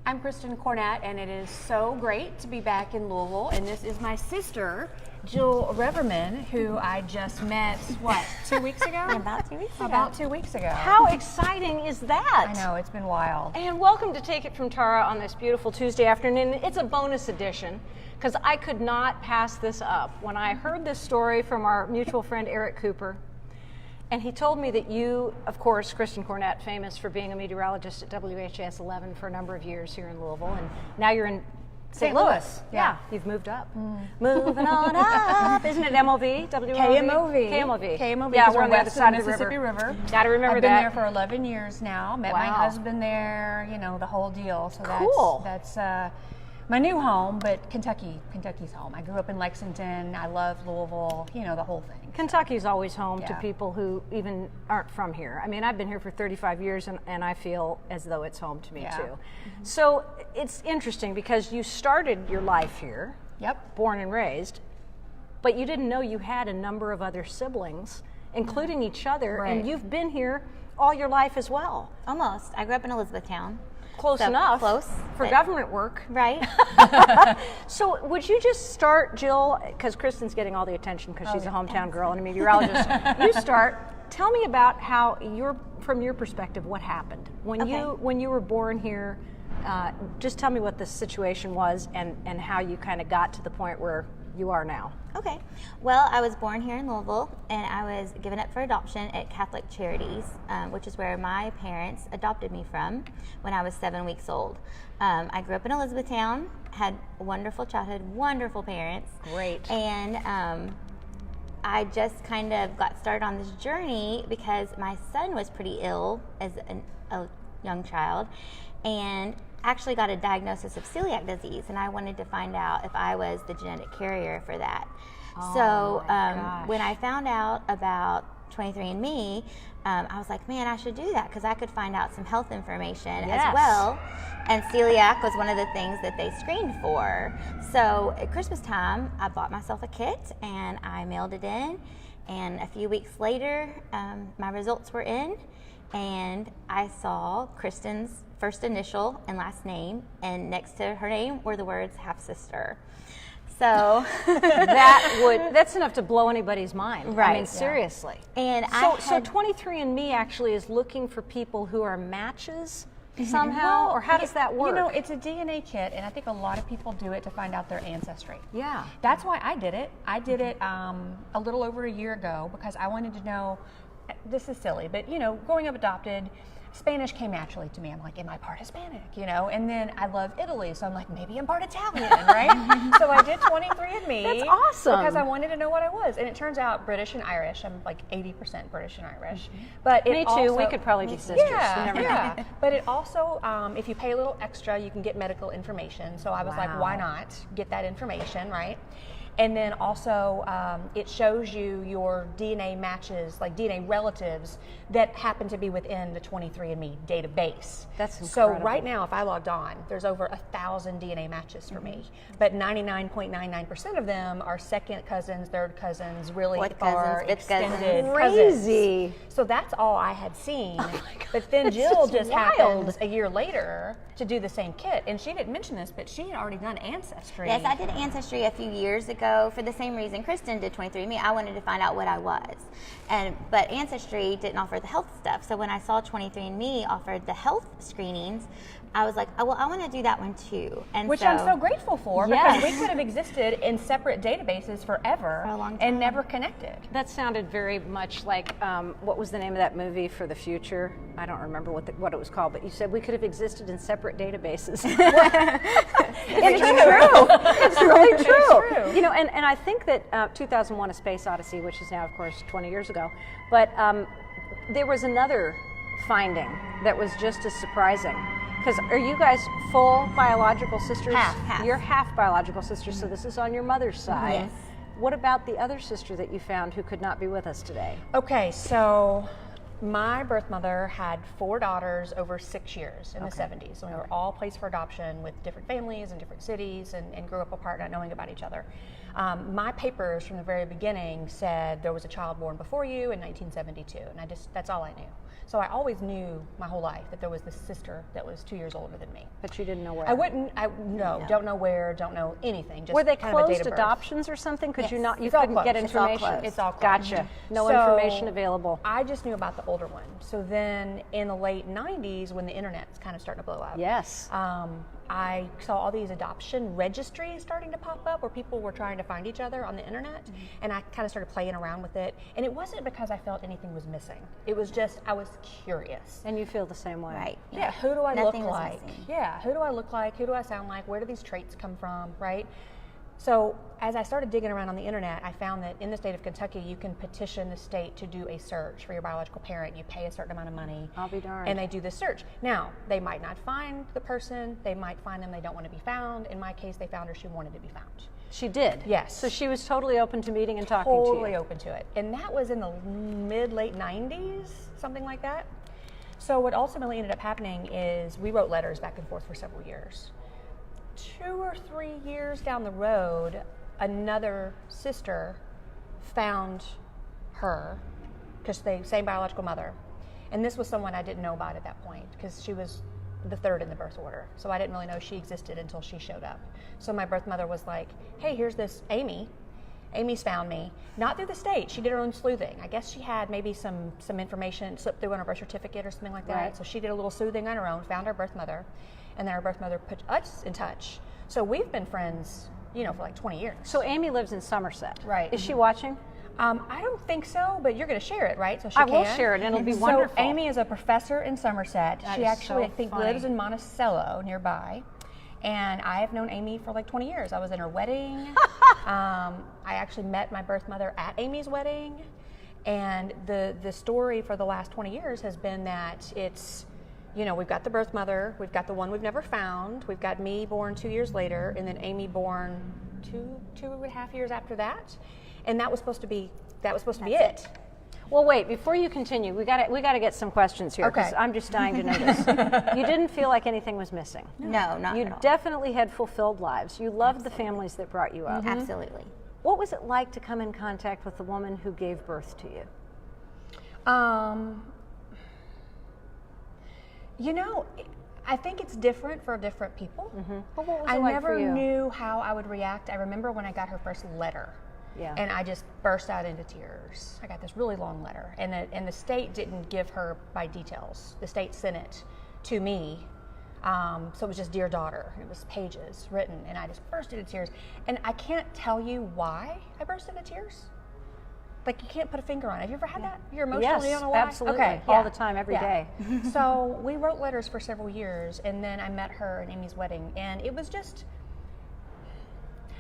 I'm Kristen Cornett, and it is so great to be back in Louisville. And this is my sister, Jill Reverman, who I just met, 2 weeks ago? About 2 weeks ago. About 2 weeks ago. How exciting is that? I know, it's been wild. And welcome to Take It From Tara on this beautiful Tuesday afternoon. It's a bonus edition because I could not pass this up. When I heard this story from our mutual friend Eric Cooper, and he told me that you, of course, Kristen Cornett, famous for being a meteorologist at WHAS 11 for a number of years here in Louisville, and now you're in St. Louis. Yeah. You've moved up. Moving on up. Isn't it MOV? KMOV. KMOV. Yeah, we're on the other side of the Mississippi River. Got to remember I've that. been there for 11 years now. Met my husband there, the whole deal. So cool. That's my new home, but Kentucky's home. I grew up in Lexington. I love Louisville, the whole thing. Kentucky's always home to people who even aren't from here. I mean, I've been here for 35 years, and I feel as though it's home to me, too. Mm-hmm. So it's interesting because you started your life here, born and raised, but you didn't know you had a number of other siblings, including each other, and you've been here all your life as well. Almost. I grew up in Elizabethtown. Close enough. Close. For government work. Right. So would you just start, Jill, because Kristen's getting all the attention because she's a hometown girl and a meteorologist. You start. Tell me about how from your perspective, what happened. When you were born here, just tell me what the situation was and how you kind of got to the point where you are now. Okay. Well, I was born here in Louisville, and I was given up for adoption at Catholic Charities, which is where my parents adopted me from when I was 7 weeks old. I grew up in Elizabethtown, had a wonderful childhood, wonderful parents. Great. And I just kind of got started on this journey because my son was pretty ill as a young child, and actually got a diagnosis of celiac disease, and I wanted to find out if I was the genetic carrier for that. So when I found out about 23andMe, I was like, man, I should do that because I could find out some health information as well. And celiac was one of the things that they screened for. So at Christmas time, I bought myself a kit and I mailed it in. And a few weeks later, my results were in, and I saw Kristen's first initial and last name, and next to her name were the words half sister. So that's enough to blow anybody's mind. Right. I mean, seriously. And so 23andMe actually is looking for people who are matches somehow, or how does that work? It's a DNA kit, and I think a lot of people do it to find out their ancestry. Yeah. That's why I did it. I did it a little over a year ago because I wanted to know. This is silly, but growing up adopted, Spanish came naturally to me. I'm like, am I part Hispanic? And then I love Italy, so I'm like, maybe I'm part Italian, right? So I did 23andMe. That's awesome. Because I wanted to know what I was, and it turns out British and Irish. I'm like 80% British and Irish. But me too. Also, we could probably be sisters. Yeah. But it also, if you pay a little extra, you can get medical information. So I was like, why not get that information, right? And then also, it shows you your DNA matches, like DNA relatives that happen to be within the 23andMe database. That's incredible. So right now, if I logged on, there's over 1,000 DNA matches for me. But 99.99% of them are second cousins, third cousins, really far extended cousins. Crazy. So that's all I had seen. Oh my God, but then Jill just wild. happened a year later to do the same kit. And she didn't mention this, but she had already done Ancestry. Yes, I did Ancestry a few years ago for the same reason Kristen did 23andMe. I wanted to find out what I was. But Ancestry didn't offer the health stuff. So when I saw 23andMe offered the health screenings, I was like, oh, well, I want to do that one too. And which I'm so grateful for because we could have existed in separate databases forever for a long time. And never connected. That sounded very much like, what was the name of that movie for the future? I don't remember what it was called, but you said we could have existed in separate databases. It's true. It's really true. It's true. And I think that 2001: A Space Odyssey, which is now, of course, 20 years ago, but there was another finding that was just as surprising. Because are you guys full biological sisters? Half. You're half biological sisters, so this is on your mother's side. Yes. What about the other sister that you found who could not be with us today? Okay, so my birth mother had 4 daughters over 6 years in the 70s. And we were all placed for adoption with different families in different cities and grew up apart, not knowing about each other. My papers from the very beginning said there was a child born before you in 1972, and that's all I knew. So I always knew my whole life that there was this sister that was 2 years older than me. But you didn't know where. Don't know where, don't know anything. Just were they kind of a date closed of birth. adoptions or something? Could you not? You It's all couldn't closed. get It's all information. closed. It's all closed. Gotcha. No So, information available. I just knew about the older one. So then in the late 90s, when the internet's kind of starting to blow up, Yes. I saw all these adoption registries starting to pop up where people were trying to find each other on the internet, and I kind of started playing around with it. And it wasn't because I felt anything was missing. It was just I was curious. And you feel the same way. Right. Yeah, who do I Nothing look was like? missing. Yeah, who do I look like? Who do I sound like? Where do these traits come from, right? So as I started digging around on the internet, I found that in the state of Kentucky, you can petition the state to do a search for your biological parent. You pay a certain amount of money. I'll be darned. And they do this search. Now, they might not find the person. They might find them. They don't want to be found. In my case, they found her. She wanted to be found. She did? Yes. So she was totally open to meeting and talking to you? Totally open to it. And that was in the late 90s, something like that. So what ultimately ended up happening is we wrote letters back and forth for several years. 2 or 3 years down the road, another sister found her, because they same biological mother. And this was someone I didn't know about at that point, because she was the third in the birth order. So I didn't really know she existed until she showed up. So my birth mother was like, hey, here's this Amy. Amy's found me. Not through the state. She did her own sleuthing. I guess she had maybe some information slipped through on her birth certificate or something like that. Right. So she did a little sleuthing on her own, found her birth mother, and then our birth mother put us in touch. So we've been friends, for like 20 years. So Amy lives in Somerset. Right. Is she watching? I don't think so, but you're going to share it, right? So she I can. will share it, and it'll be wonderful. So Amy is a professor in Somerset. That She is actually, so I think, funny. lives in Monticello nearby. And I have known Amy for like 20 years. I was in her wedding. I actually met my birth mother at Amy's wedding. And the story for the last 20 years has been that it's, we've got the birth mother, we've got the one we've never found, we've got me born 2 years later, and then Amy born two and a half years after that. And that was supposed to be it. Well, wait, before you continue, we got to get some questions here, because Okay. I'm just dying to know this. You didn't feel like anything was missing. No, not You at all. definitely had fulfilled lives. You loved the families that brought you up. Absolutely. What was it like to come in contact with the woman who gave birth to you? I think it's different for different people. Well, what was I it like never for you? knew how I would react. I remember when I got her first letter. Yeah. And I just burst out into tears. I got this really long letter, and the state didn't give her my details. The state sent it to me, so it was just "Dear Daughter." It was pages written, and I just burst into tears. And I can't tell you why I burst into tears. Like, you can't put a finger on it. Have you ever had that? You're emotional. Yes, you don't know why. absolutely. Okay, All yeah. the time, every Yeah. day. So we wrote letters for several years, and then I met her at Amy's wedding, and it was just.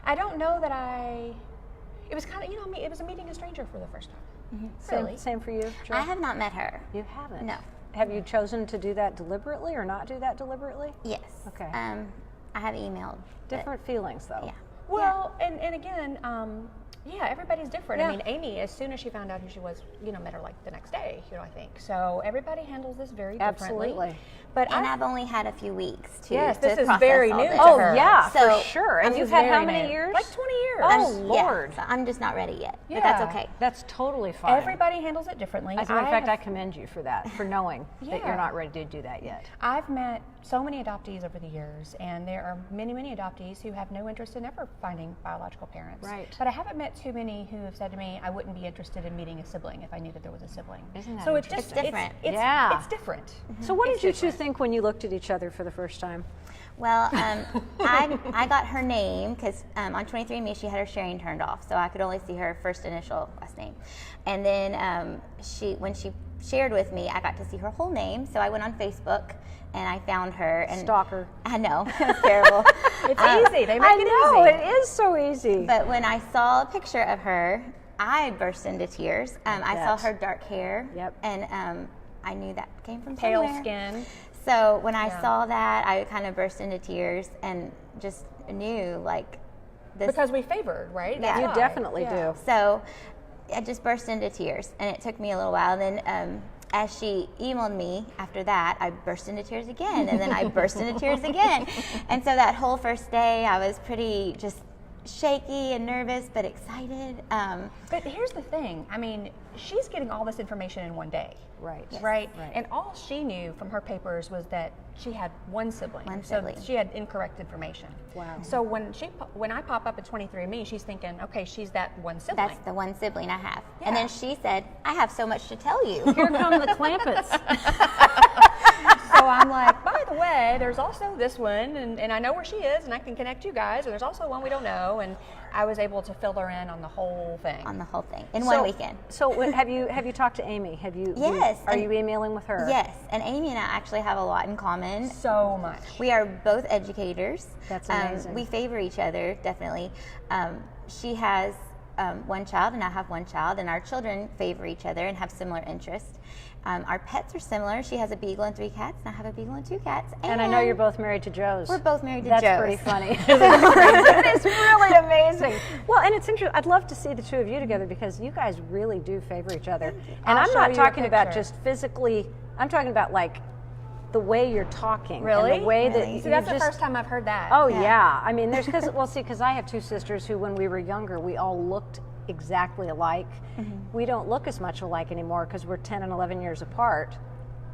I don't know that It was kind of, it was a meeting a stranger for the first time. Really. Same for you, Joy? I have not met her. You haven't? No. Have you chosen to do that deliberately or not do that deliberately? Yes. Okay. I have emailed. but- Different feelings, though. Yeah. Well, and again, everybody's different. Yeah. I mean, Amy, as soon as she found out who she was, met her like the next day, I think. So everybody handles this very differently. Absolutely. But And I've only had a few weeks to Yes, this to is process very all new this. to Oh, her. yeah, So, for sure. And this you've is had how very many new. years? Like 20 years. Oh, Yeah, Lord. so I'm just not ready yet. Yeah. But that's okay. That's totally fine. Everybody handles it differently. As a matter of fact, I have- commend you for that, for knowing that Yeah. you're not ready to do that yet. I've met so many adoptees over the years, and there are many, many adoptees who have no interest in ever finding biological parents. Right. But I haven't met too many who have said to me, I wouldn't be interested in meeting a sibling if I knew that there was a sibling. Isn't that so it's just interesting? It's different. Yeah. It's different. So what It's did you different. two think when you looked at each other for the first time? Well, I got her name because on 23andMe she had her sharing turned off, so I could only see her first initial last name. And then when she shared with me, I got to see her whole name. So I went on Facebook and I found her. And Stalker. I know, it's terrible. It's easy. They make I it know, easy. it is so easy. But when I saw a picture of her, I burst into tears. I saw bet. her dark hair. Yep. And I knew that came from Pale somewhere. skin. So when I Yeah. saw that, I kind of burst into tears and just knew like this. Because we favored, right? Yeah. You why. definitely Yeah. do. So I just burst into tears, and it took me a little while. Then as she emailed me after that, I burst into tears again, and then I burst into tears again. And so that whole first day, I was pretty just shaky and nervous, but excited. But here's the thing. I mean, she's getting all this information in one day. Right. Yes. Right? And all she knew from her papers was that she had one sibling. sibling. So she had incorrect information. Wow. So when I pop up at 23andMe, she's thinking, okay, she's that one sibling. That's the one sibling I have. Yeah. And then she said, I have so much to tell you. Here come the Clampetts. So I'm like, by the way, there's also this one, and I know where she is, and I can connect you guys, and there's also one we don't know, and I was able to fill her in on the whole thing. On the whole thing in one weekend. So have you talked to Amy? Have you? Yes. Are you emailing with her? Yes, and Amy and I actually have a lot in common. So much. We are both educators. That's amazing. We favor each other, definitely. She has one child, and I have one child, and our children favor each other and have similar interests. Our pets are similar. She has a beagle and 3 cats, and I have a beagle and 2 cats. And I know you're both married to Joes. We're both married to That's Joes. pretty funny. That is really amazing. Well, and it's interesting. I'd love to see the two of you together because you guys really do favor each other. And I'm not talking about just physically. I'm talking about like the way you're talking. Really? And the way Really? that See, that's the first time I've heard that. Oh yeah. I mean, there's because I have 2 sisters who, when we were younger, we all looked exactly alike. We don't look as much alike anymore because we're 10 and 11 years apart.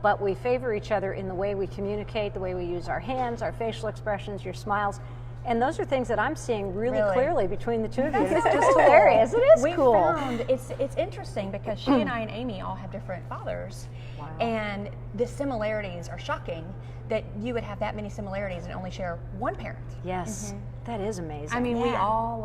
But we favor each other in the way we communicate, the way we use our hands, our facial expressions, your smiles. And those are things that I'm seeing really clearly between the two of you. It's just hilarious. It is cool. Found it's interesting because she and I and Amy all have different fathers. Wow. And the similarities are shocking that you would have that many similarities and only share one parent. Yes, that is amazing. I mean, we Yeah. all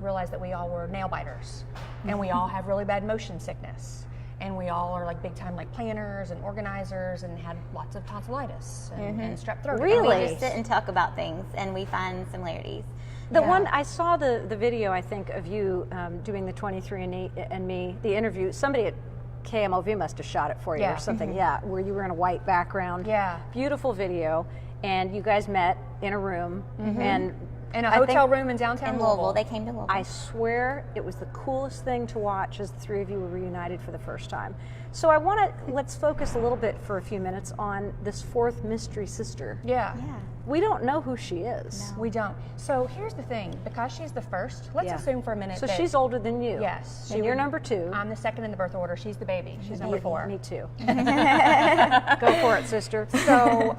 realized that we all were nail biters, and we all have really bad motion sickness, and we all are like big time like planners and organizers, and had lots of tonsillitis and strep throat. Really? We just sit and talk about things, and we find similarities. The one I saw the video, I think, of you doing the 23andMe, the interview. Somebody at KMOV must have shot it for you or something. Yeah, where you were in a white background. Yeah. Beautiful video, and you guys met in a room and in a I hotel think room in downtown In Louisville, they came to Louisville. I swear it was the coolest thing to watch as the 3 of you were reunited for the first time. So I want to let's focus a little bit for a few minutes on this 4th mystery sister. Yeah. Yeah. We don't know who she is. We don't. So here's the thing, because she's the first, let's Yeah. assume for a minute So that she's older than you. Yes. And you're number 2. I'm the second in the birth order. She's the baby. She's number 4. Me too. Go for it, sister. So,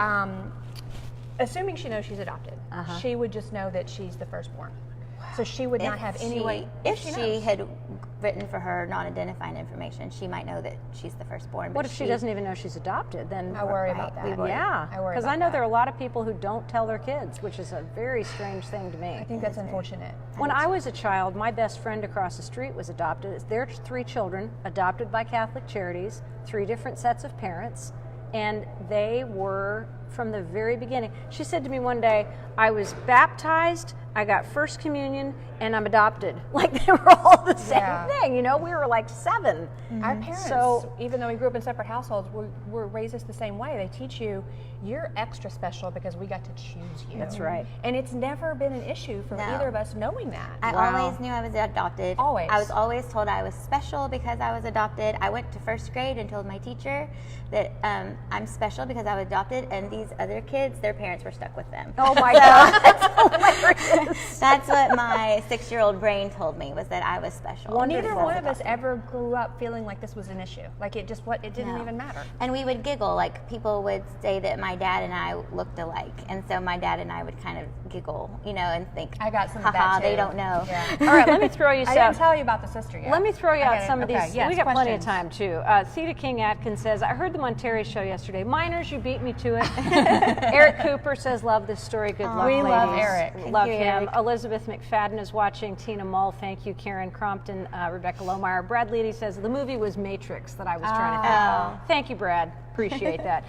assuming she knows she's adopted, she would just know that she's the firstborn. So she would not have any way. If she had written for her non-identifying information, she might know that she's the firstborn. What if she doesn't even know she's adopted? Then I worry Right, about that. we worry. Yeah, I worry because about I know that. there are a lot of people who don't tell their kids, which is a very strange thing to me. I think that's unfortunate. When I was a child, my best friend across the street was adopted. Their 3 children, adopted by Catholic Charities, 3 different sets of parents, and they were from the very beginning. She said to me one day, I was baptized, I got First Communion, and I'm adopted. Like they were all the same thing, you know? We were like 7. Our parents, So- even though we grew up in separate households, were raised us the same way. They teach you, you're extra special because we got to choose you. That's right. And it's never been an issue for No. either of us knowing that. I Wow. always knew I was adopted. Always. I was always told I was special because I was adopted. I went to 1st grade and told my teacher that I'm special because I was adopted, and these other kids, their parents were stuck with them. Oh my God, that's hilarious. That's what my 6-year-old brain told me, was that I was special. Neither one of us ever grew up feeling like this was an issue. Like it didn't No. even matter. And we would giggle, like people would say that my dad and I looked alike, and so my dad and I would kind of giggle, you know, and think, I got some of haha, that too. they don't know. Yeah. All right, let me throw you I some. didn't tell you about the sister yet. Let me throw you I out get it. some of Okay, these. yes, We got plenty of questions. time too. Theta King Atkins says, I heard them on Terry's show yesterday. Miners, you beat me to it. Eric Cooper says, love this story. Good luck, We ladies. love Eric. Love you, him. Eric. Elizabeth McFadden is watching. Tina Mull, thank you. Karen Crompton, Rebecca Lohmeyer. Brad Leedy says, the movie was Matrix that I was trying to think of. Thank you, Brad. Appreciate that.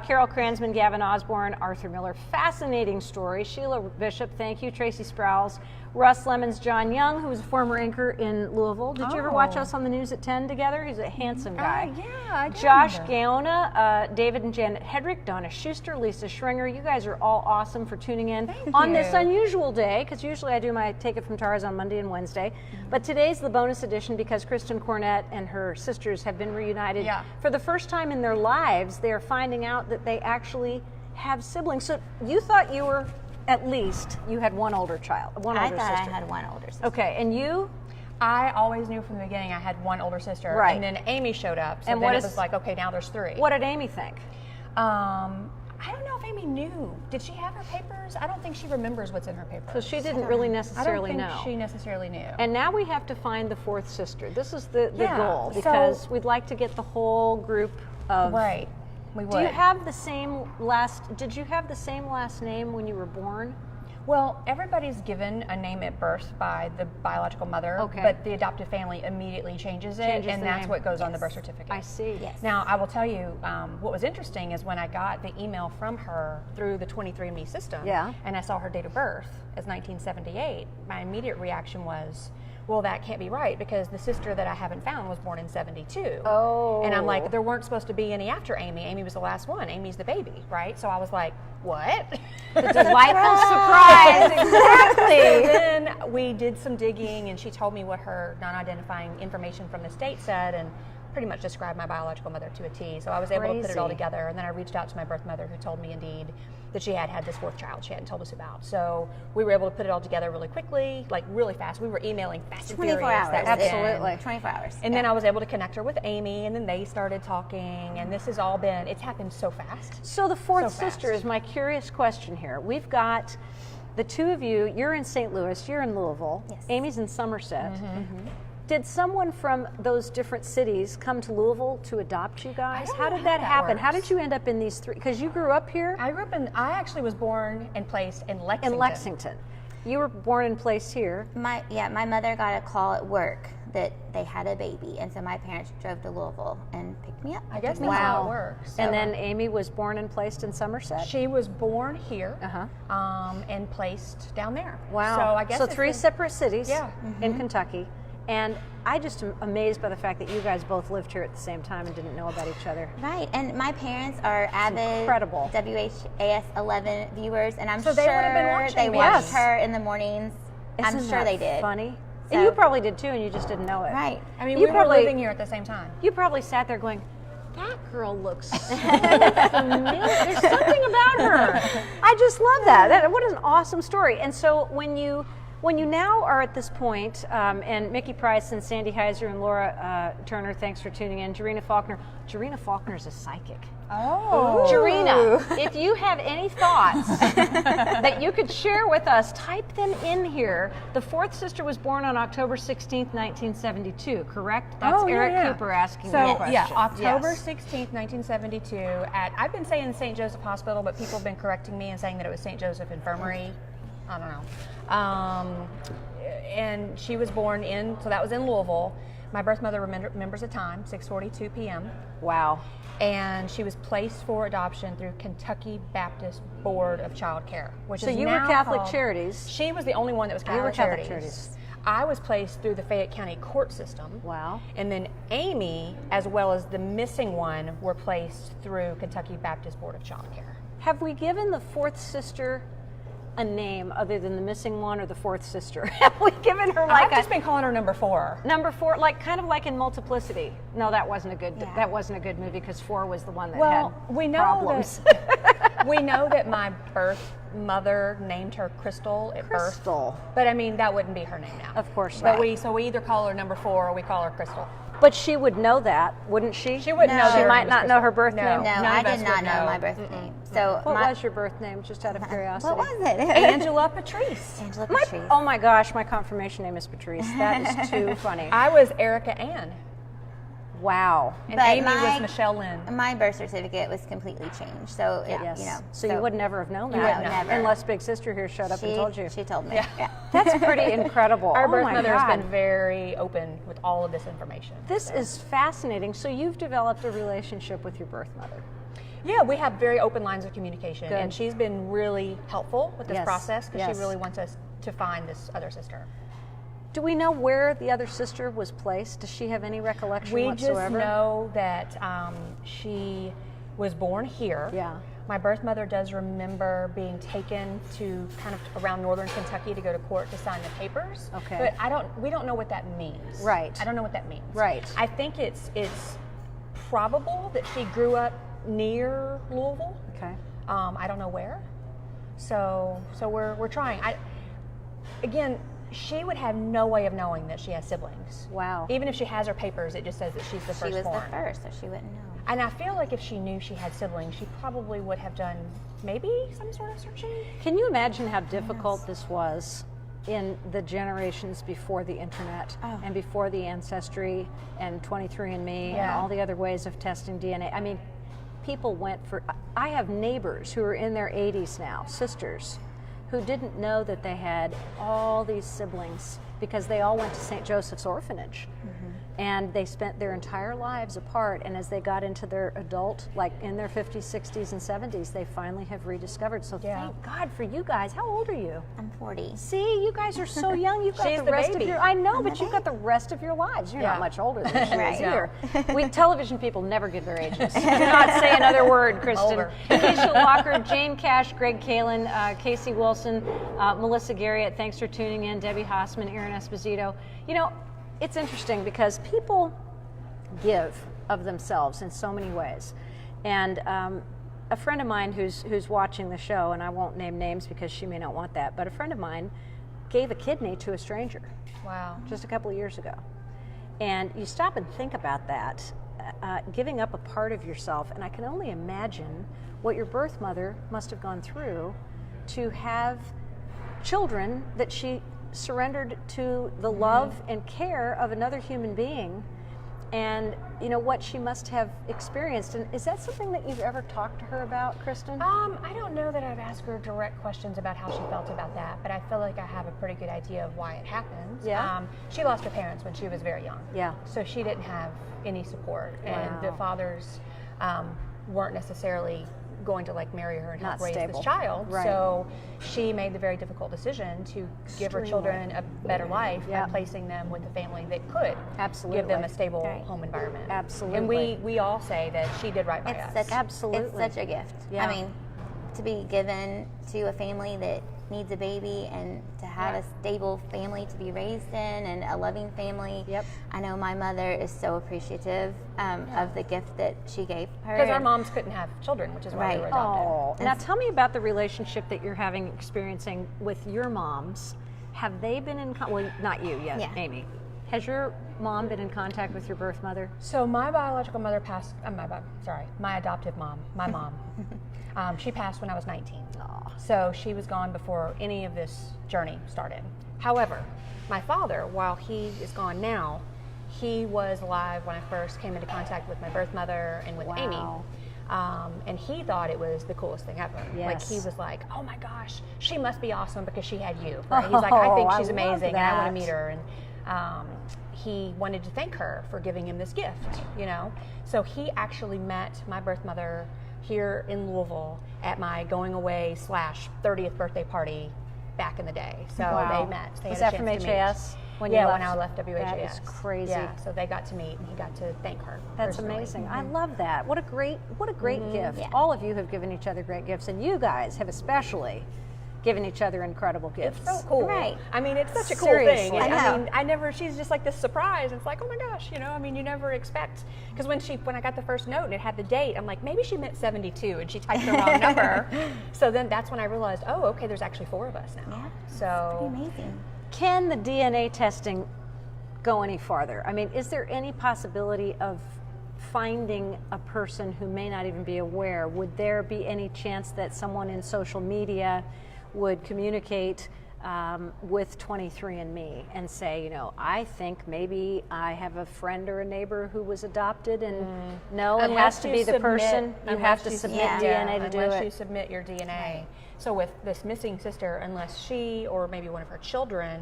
Carol Kranzman, Gavin Osborne, Arthur Miller. Fascinating story. Sheila Bishop, thank you. Tracy Sprouse. Russ Lemons, John Young, who was a former anchor in Louisville. Did you ever watch us on the news at 10 together? He's a handsome guy. Yeah, I do Josh remember. Gaona, David and Janet Hedrick, Donna Schuster, Lisa Schringer. You guys are all awesome for tuning in Thank on you. this unusual day, because usually I do my Take It From Tara's on Monday and Wednesday. But today's the bonus edition because Kristen Cornett and her sisters have been reunited. Yeah. For the first time in their lives, they are finding out that they actually have siblings. So you thought you were at least you had one older child, one older sister. I thought I had one older sister. Okay, and you? I always knew from the beginning I had one older sister. Right. And then Amy showed up. So And then what it is- was like, okay, now there's 3. What did Amy think? I don't know if Amy knew. Did she have her papers? I don't think she remembers what's in her papers. So she didn't really necessarily I don't know. think she necessarily knew. And now we have to find the 4th sister. This is the Yeah, goal, so- because we'd like to get the whole group of... Right. We would. Do you have the same did you have the same last name when you were born? Well, everybody's given a name at birth by the biological mother, Okay. but the adoptive family immediately changes it, Changes and the that's name. what goes on the birth certificate. I see. Yes. Now, I will tell you, what was interesting is when I got the email from her through the 23andMe system, Yeah. and I saw her date of birth as 1978, my immediate reaction was, well, that can't be right, because the sister that I haven't found was born in 72. Oh. And I'm like, there weren't supposed to be any after Amy. Amy was the last one. Amy's the baby, right? So I was like, what? The delightful surprise. Exactly. So then we did some digging, and she told me what her non-identifying information from the state said, and pretty much described my biological mother to a T. So I was able to put it all Crazy. together, and then I reached out to my birth mother, who told me indeed that she had this 4th child she hadn't told us about. So we were able to put it all together really quickly, like really fast. We were emailing fast and 24 furious hours. that weekend. Absolutely. 24 hours. And then I was able to connect her with Amy, and then they started talking, and this has all been, it's happened so fast. So the 4th So sister fast. is my curious question here. We've got the 2 of you, you're in St. Louis, you're in Louisville, Yes. Amy's in Somerset. Did someone from those different cities come to Louisville to adopt you guys? don't How know did how that that happen? How works. did you end up in these 3? Because you grew up here I actually was born and placed in Lexington. in Lexington. You were born and placed here. My mother got a call at work that they had a baby, and so my parents drove to Louisville and picked me up. I guess Picked that's me up. how it works. And then Amy was born and placed in Somerset. She was born here, Uh-huh. and placed down there. Wow. So I guess it's 3 been- separate cities Yeah. in Kentucky. And I just am amazed by the fact that you guys both lived here at the same time and didn't know about each other. Right, and my parents are avid incredible. WHAS 11 viewers, and I'm So sure they would have been watching they me. watched Yes. her in the mornings. I'm Isn't sure that they did. Funny. So- And you probably did too, and you just didn't know it. Right. I mean, You we probably- were living here at the same time. You probably sat there going, that girl looks so familiar. There's something about her. I just love that. What an awesome story. And so when you now are at this point, and Mickey Price and Sandy Heiser and Laura Turner, thanks for tuning in. Jarena Faulkner is a psychic. Oh. Jarena, if you have any thoughts that you could share with us, type them in here. The 4th sister was born on October 16th, 1972, correct? That's Eric Cooper asking so, that question. yeah, October Yes. 16th, 1972 I've been saying St. Joseph Hospital, but people have been correcting me and saying that it was St. Joseph Infirmary. I don't know. And she was born so that was in Louisville. My birth mother remembers the time, 6:42 p.m. Wow. And she was placed for adoption through Kentucky Baptist Board of Child Care, which So is you were now Catholic called- Charities. She was the only one that was Catholic, were Catholic Charities. Charities. I was placed through the Fayette County court system. Wow. And then Amy, as well as the missing one, were placed through Kentucky Baptist Board of Child Care. Have we given the 4th sister a name other than the missing one or the 4th sister? Have we given her like I've just been calling her number 4. number 4, like kind of like in Multiplicity? No, that wasn't a good. Yeah. That wasn't a good movie because 4 was the one that Well, had we know problems. that we know that my birth mother named her Crystal at birth. Crystal. But I mean, that wouldn't be her name now. Of course But not. we either call her number 4 or we call her Crystal. But she would know that, wouldn't she? She wouldn't No. know. She that her might name was not know her Crystal. birth name. No, None I of us did not would know my birth name. So What my, was your birth name, just out of curiosity? what was it? Angela Patrice. Angela My, Patrice. oh my gosh, my confirmation name is Patrice. That is too funny. I was Erica Ann, Wow. and But Amy my- was Michelle Lynn. My birth certificate was completely changed. So it, Yes. you know. So you would never have known that. wouldn't know. Never. Unless Big Sister here showed up and told you. She told me. Yeah. That's pretty incredible. Our Oh birth my mother God. has been very open with all of this information. This is fascinating. So you've developed a relationship with your birth mother. Yeah, we have very open lines of communication, Good. and she's been really helpful with this Yes, process because yes. she really wants us to find this other sister. Do we know where the other sister was placed? Does she have any recollection We whatsoever? just know that she was born here. Yeah. My birth mother does remember being taken to kind of around northern Kentucky to go to court to sign the papers. Okay. But we don't know what that means. Right. I don't know what that means. Right. I think it's probable that she grew up near Louisville. Okay. I don't know where. So we're trying. Again, she would have no way of knowing that she has siblings. Wow. Even if she has her papers, it just says that she's the firstborn. She was the first, so she wouldn't know. And I feel like if she knew she had siblings, she probably would have done maybe some sort of searching. Can you imagine how difficult this was in the generations before the internet and before the Ancestry and 23andMe and all the other ways of testing DNA? I mean, people went for... I have neighbors who are in their 80s now, sisters, who didn't know that they had all these siblings because they all went to St. Joseph's Orphanage. And they spent their entire lives apart, and as they got into their adult, like in their 50s, 60s, and 70s, they finally have rediscovered. So thank God for you guys. How old are you? I'm 40. See, you guys are so young. You've got the rest of your... I know, but you've got the rest of your lives. You're not much older than she is either. Television people never give their ages. Do not say another word, Kristen. Keisha Walker, Jane Cash, Greg Kalin, Casey Wilson, Melissa Garriott, thanks for tuning in. Debbie Hossman, Aaron Esposito. You know, it's interesting because people give of themselves in so many ways. And a friend of mine who's watching the show, and I won't name names because she may not want that, but a friend of mine gave a kidney to a stranger. Wow. Just a couple of years ago. And you stop and think about that, giving up a part of yourself, and I can only imagine what your birth mother must have gone through to have children that she surrendered to the love and care of another human being, and you know what she must have experienced. And is that something that you've ever talked to her about, Kristen? I don't know that I've asked her direct questions about how she felt about that, but I feel like I have a pretty good idea of why it happens. Yeah. She lost her parents when she was very young. Yeah. So she didn't have any support, Wow. and the fathers weren't necessarily going to like marry her and help raise this child. Right. So she made the very difficult decision to give her children a better life by placing them with a family that could give them a stable home environment. Absolutely. And we all say that she did right by us. It's such a gift. Yeah. I mean, to be given to a family that needs a baby and to have a stable family to be raised in and a loving family. Yep. I know my mother is so appreciative of the gift that she gave her. Because our moms couldn't have children, which is why they were adopted. Oh, now tell me about the relationship that you're experiencing with your moms. Have they been in well, not you yet, Amy. Has your mom been in contact with your birth mother? So my biological mother passed, my adoptive mom, my mom, she passed when I was 19. So she was gone before any of this journey started. However, my father, while he is gone now, he was alive when I first came into contact with my birth mother and with Amy. And he thought it was the coolest thing ever. Yes. Like he was like, oh my gosh, she must be awesome because she had you. Right? He's like, I think she's amazing and I want to meet her. And he wanted to thank her for giving him this gift, you know? So he actually met my birth mother here in Louisville at my going away / 30th birthday party back in the day. So they met. They was had that a from chance HAS? to meet. When I left WHAS. That is crazy. Yeah, so they got to meet and he got to thank her. That's personally. amazing. I love that. What a great gift. Yeah. All of you have given each other great gifts, and you guys have especially given each other incredible gifts. It's so cool. Right. I mean, it's such a cool Seriously. thing. I know. She's just like this surprise. It's like, oh my gosh, you know, I mean, you never expect. Because when I got the first note and it had the date, I'm like, maybe she meant 72 and she typed the wrong number. So then that's when I realized, oh, okay, there's actually 4 of us now. Yeah. So It's pretty amazing. Can the DNA testing go any farther? I mean, is there any possibility of finding a person who may not even be aware? Would there be any chance that someone in social media would communicate with 23andMe and say, you know, I think maybe I have a friend or a neighbor who was adopted, and no, it has to be the person. You have to submit DNA to do it. Unless you submit your DNA. Right. So with this missing sister, unless she or maybe one of her children,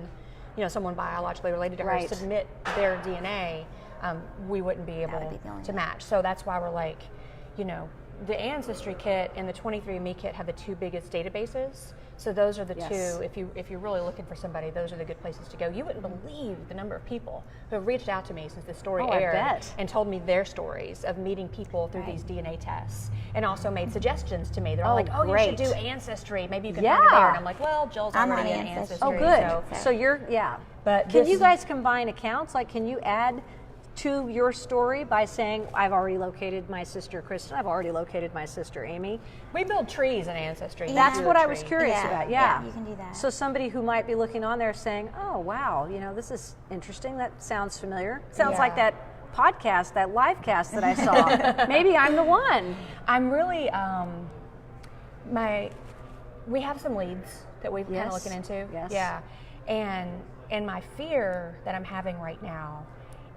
you know, someone biologically related to her, submit their DNA, we wouldn't be able to match. So that's why we're like, you know, the Ancestry kit and the 23andMe kit have the 2 biggest databases. So those are the 2. If you're really looking for somebody, those are the good places to go. You wouldn't believe the number of people who have reached out to me since the story aired and told me their stories of meeting people through these DNA tests, and also made suggestions to me. They're all like, "Oh, you should do Ancestry. Maybe you can find it there." And I'm like, "Well, Jill's already in Ancestry." Oh, good. So you're But can you guys combine accounts? Like, can you add to your story by saying, I've already located my sister Kristen, I've already located my sister Amy? We build trees in Ancestry. That's what I was curious about. Yeah, you can do that. So somebody who might be looking on there saying, oh wow, this is interesting, that sounds familiar, sounds like that podcast, that live cast that I saw. Maybe I'm the one. I'm really we have some leads that we've kind of looking into. Yes. Yeah. And my fear that I'm having right now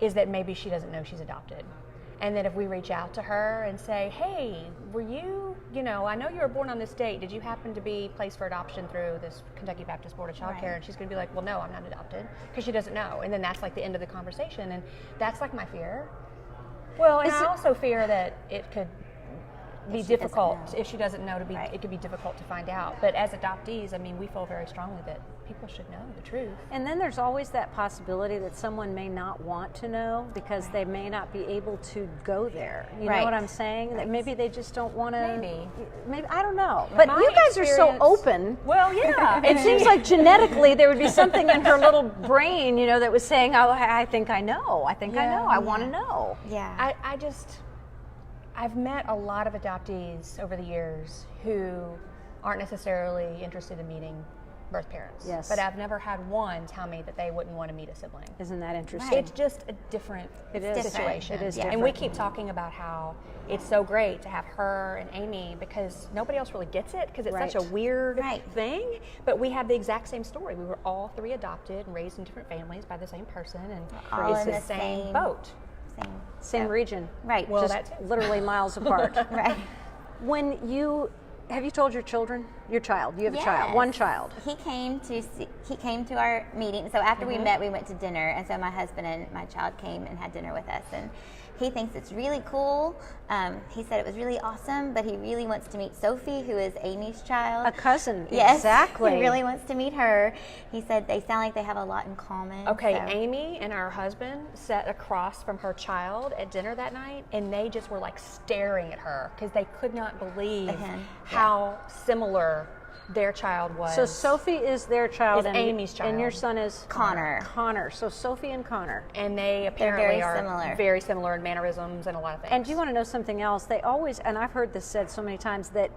is that maybe she doesn't know she's adopted. And that if we reach out to her and say, hey, were you, I know you were born on this date. Did you happen to be placed for adoption through this Kentucky Baptist Board of Child Care? And she's going to be like, well, no, I'm not adopted, because she doesn't know. And then that's like the end of the conversation. And that's like my fear. Well, and I also fear that it could be difficult if she doesn't know. It could be difficult to find out. But as adoptees, we feel very strongly that people should know the truth. And then there's always that possibility that someone may not want to know because they may not be able to go there. You know what I'm saying? That maybe they just don't want to. Maybe I don't know. But you guys are so open. Well, yeah. It seems like genetically there would be something in her little brain, that was saying, "Oh, I think I know. I think I know. I want to know." Yeah. I've met a lot of adoptees over the years who aren't necessarily interested in meeting birth parents. Yes. But I've never had one tell me that they wouldn't want to meet a sibling. Isn't that interesting? It's just a different situation. It is different. And we keep talking about how it's so great to have her and Amy because nobody else really gets it because it's such a weird thing. But we have the exact same story. We were all three adopted and raised in different families by the same person, and all it's in the same boat. Same region. Right. Well, just literally miles apart. Right. Have you told your children? Your child. You have a child. One child. He came to our meeting. So after we met, we went to dinner, and so my husband and my child came and had dinner with us, and he thinks it's really cool. He said it was really awesome, but he really wants to meet Sophie, who is Amy's child. A cousin. Yes, exactly. He really wants to meet her. He said they sound like they have a lot in common. Okay, so. Amy and our husband sat across from her child at dinner that night, and they just were like staring at her because they could not believe how similar their child was. So Sophie is their child, and Amy's child, and your son is Connor. Connor. So Sophie and Connor, and they apparently are very similar in mannerisms and a lot of things. And do you want to know something else? They always, and I've heard this said so many times, that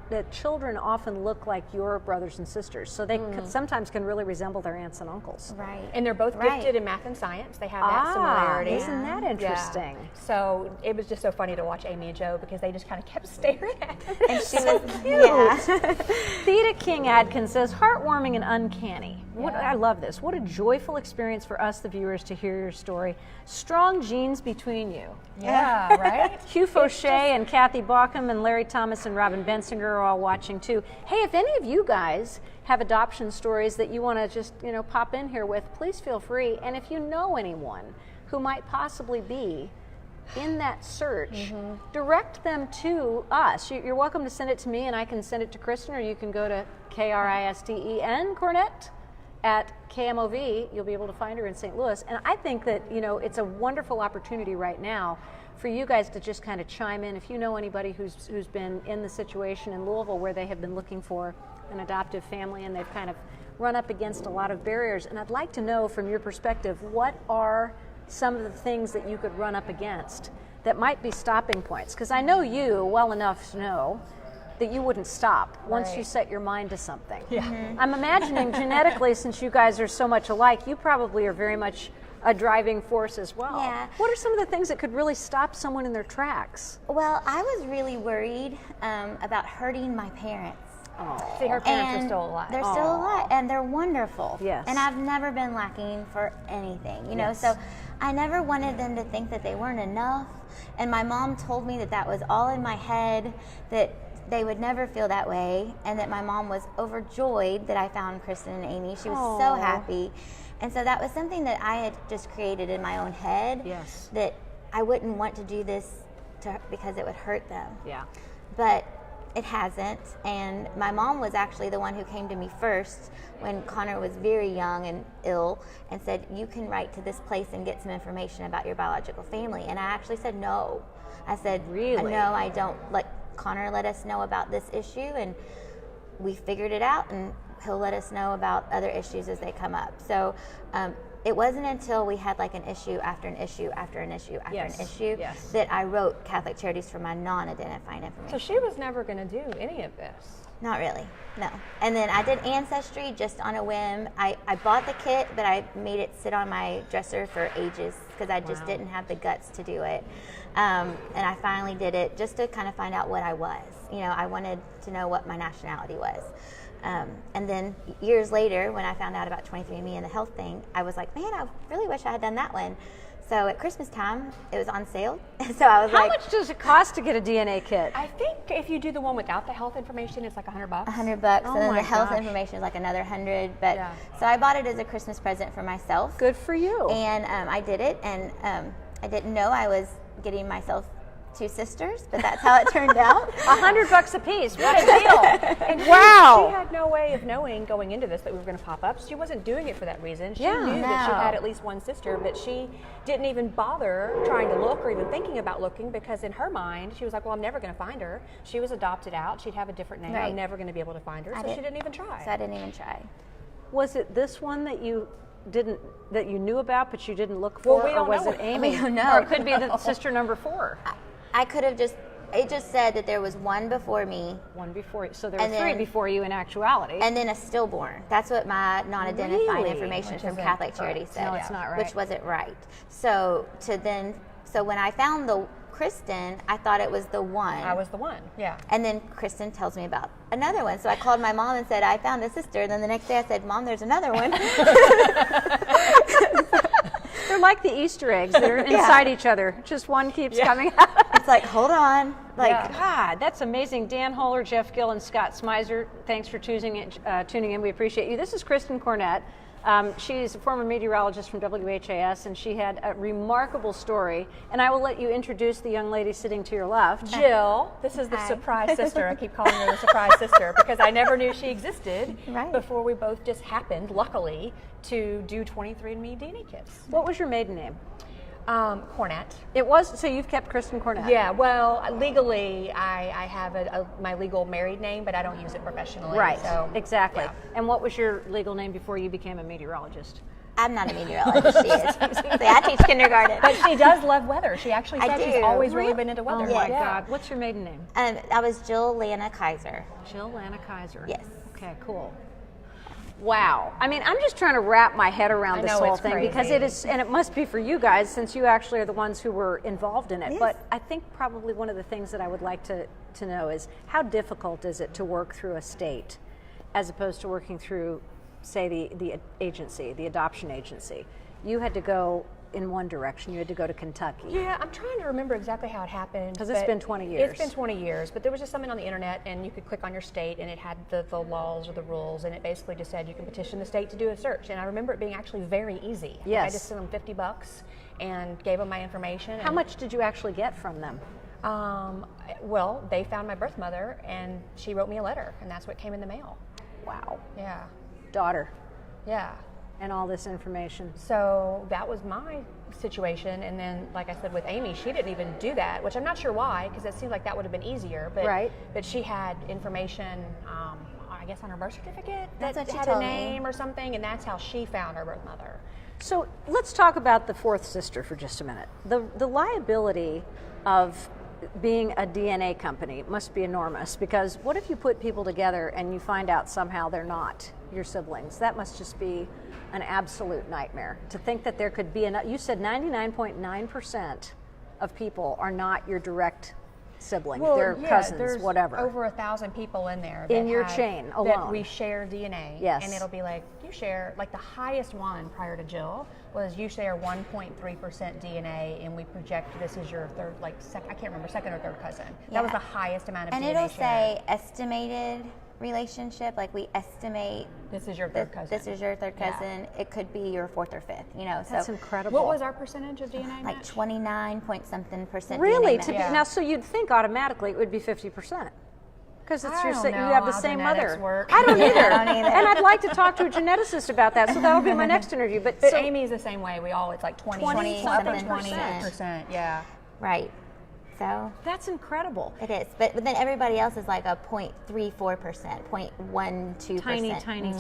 the children often look like your brothers and sisters. So they sometimes can really resemble their aunts and uncles. Right. And they're both gifted in math and science. They have that similarity. Isn't that interesting? Yeah. So it was just so funny to watch Amy and Joe because they just kind of kept staring at her. And she was cute. Theta King Adkins says, heartwarming and uncanny. I love this. What a joyful experience for us, the viewers, to hear your story. Strong genes between you. Yeah, right? Hugh Fauché and Kathy Bauckham and Larry Thomas and Robin Bensinger are all watching too. Hey, if any of you guys have adoption stories that you want to just, pop in here with, please feel free. And if you know anyone who might possibly be in that search, direct them to us. You're welcome to send it to me and I can send it to Kristen, or you can go to Kristen Cornett at KMOV. You'll be able to find her in St. Louis. And I think that, it's a wonderful opportunity right now for you guys to just kind of chime in. If you know anybody who's been in the situation in Louisville where they have been looking for an adoptive family and they've kind of run up against a lot of barriers. And I'd like to know from your perspective, what are some of the things that you could run up against that might be stopping points? Because I know you well enough to know that you wouldn't stop once you set your mind to something. Yeah. I'm imagining genetically, since you guys are so much alike, you probably are very much a driving force as well. Yeah. What are some of the things that could really stop someone in their tracks? Well, I was really worried about hurting my parents. Oh. See, her parents are still alive. They're still alive, and they're wonderful. Yes. And I've never been lacking for anything, so I never wanted them to think that they weren't enough. And my mom told me that that was all in my head, that they would never feel that way, and that my mom was overjoyed that I found Kristen and Amy. She was so happy. And so that was something that I had just created in my own head. Yes. That I wouldn't want to do this because it would hurt them. Yeah. But it hasn't, and my mom was actually the one who came to me first when Connor was very young and ill and said, you can write to this place and get some information about your biological family. And I actually said no. I said, really? No, I don't. Connor let us know about this issue, and we figured it out and he'll let us know about other issues as they come up. So it wasn't until we had like an issue after an issue after an issue after an issue that I wrote Catholic Charities for my non-identifying information. So she was never going to do any of this? Not really, no. And then I did Ancestry just on a whim. I bought the kit, but I made it sit on my dresser for ages because I just didn't have the guts to do it. And I finally did it just to kind of find out what I was. You know, I wanted to know what my nationality was. And then years later, when I found out about 23andMe and the health thing, I was like, man, I really wish I had done that one. So at Christmas time, it was on sale. So I was How much does it cost to get a DNA kit? I think if you do the one without the health information, it's like $100. $100, Oh and then my the health gosh. information is like another 100. But so I bought it as a Christmas present for myself. Good for you. And I did it, and I didn't know I was getting myself 2 sisters, but that's how it turned out. $100 a piece. What a deal! And Wow. She had no way of knowing going into this that we were going to pop up. She wasn't doing it for that reason. She knew that she had at least one sister, but she didn't even bother trying to look or even thinking about looking because in her mind, she was like, well, I'm never going to find her. She was adopted out. She'd have a different name. Right. I'm never going to be able to find her. So she didn't even try. So I didn't even try. Was it this one that you knew about but you didn't look for, Well, we or don't was know. it Amy? We don't know. Or it could be the sister number 4. I could have it just said that there was one before me. One before you. So there were And 3 then- before you in actuality. And then a stillborn. That's what my non-identifying Really? information Which from isn't Catholic Charities correct. said. No, it's not right. Which wasn't right. So when I found the Kristen, I thought it was the one. I was the one, yeah. And then Kristen tells me about another one. So I called my mom and said, I found a sister. And then the next day I said, Mom, there's another one. They're like the Easter eggs. They're inside each other. Just one keeps coming out. It's like, hold on. Like, God, that's amazing. Dan Holler, Jeff Gill, and Scott Smizer, thanks for tuning in. We appreciate you. This is Kristen Cornett. She's a former meteorologist from WHAS, and she had a remarkable story. And I will let you introduce the young lady sitting to your left. Jill, this is the surprise sister. I keep calling her the surprise sister because I never knew she existed before we both just happened, luckily, to do 23andMe DNA kits. What was your maiden name? Cornett. It was, so you've kept Kristen Cornett. Yeah, well, legally, I have my legal married name, but I don't use it professionally. Right, So, exactly. yeah. And what was your legal name before you became a meteorologist? I'm not a meteorologist. She is. See, I teach kindergarten. But she does love weather. She actually I said she's do. always really been into weather. Oh my Yeah. God. What's your maiden name? I was Jill Lana Kaiser. Jill Lana Kaiser. Yes. Okay, cool. Wow. I mean, I'm just trying to wrap my head around this whole thing because it is, and it must be for you guys since you actually are the ones who were involved in it. Yes. But I think probably one of the things that I would like to know is how difficult is it to work through a state as opposed to working through, say, the agency, the adoption agency? You had to go in one direction. You had to go to Kentucky. Yeah, I'm trying to remember exactly how it happened. Because it's but been 20 years. It's been 20 years, but there was just something on the internet, and you could click on your state, and it had the laws or the rules, and it basically just said you can petition the state to do a search. And I remember it being actually very easy. Yes. I just sent them $50 and gave them my information. How much did you actually get from them? Well, they found my birth mother, and she wrote me a letter, and that's what came in the mail. Wow. Yeah. Daughter. Yeah. And all this information. So that was my situation, and then, like I said, with Amy, she didn't even do that, which I'm not sure why, because it seemed like that would have been easier. But Right. But she had information, I guess, on her birth certificate That's that what she had told a me. name or something, and that's how she found her birth mother. So let's talk about the 4th sister for just a minute. The liability of being a DNA company must be enormous, because what if you put people together and you find out somehow they're not your siblings? That must just be an absolute nightmare to think that there could be you said 99.9% of people are not your direct sibling. They're cousins, there's whatever. over 1,000 people in there In that your have- chain that alone. we share DNA. Yes. And it'll be like, you share, like the highest one prior to Jill was you share 1.3% DNA, and we project this is your third, like I can't remember, second or third cousin. Yeah. That was the highest amount of And DNA it'll shared. say estimated relationship, like we estimate This is your third cousin. this is your third Yeah. cousin. It could be your 4th or 5th, you know. That's so incredible. What was our percentage of DNA like match? 29 point something percent Really? DNA To be, match. now, so you'd think automatically it would be 50%. Because it's I don't you know have the how same genetics mother. work. I don't either. I don't either. And I'd like to talk to a geneticist about that, so that'll be my next interview. But But so, Amy's the same way. We all, it's like 20 20 something, something 20%. Yeah. Right. So that's incredible. It is, but then everybody else is like a 0.34%, 0.12%,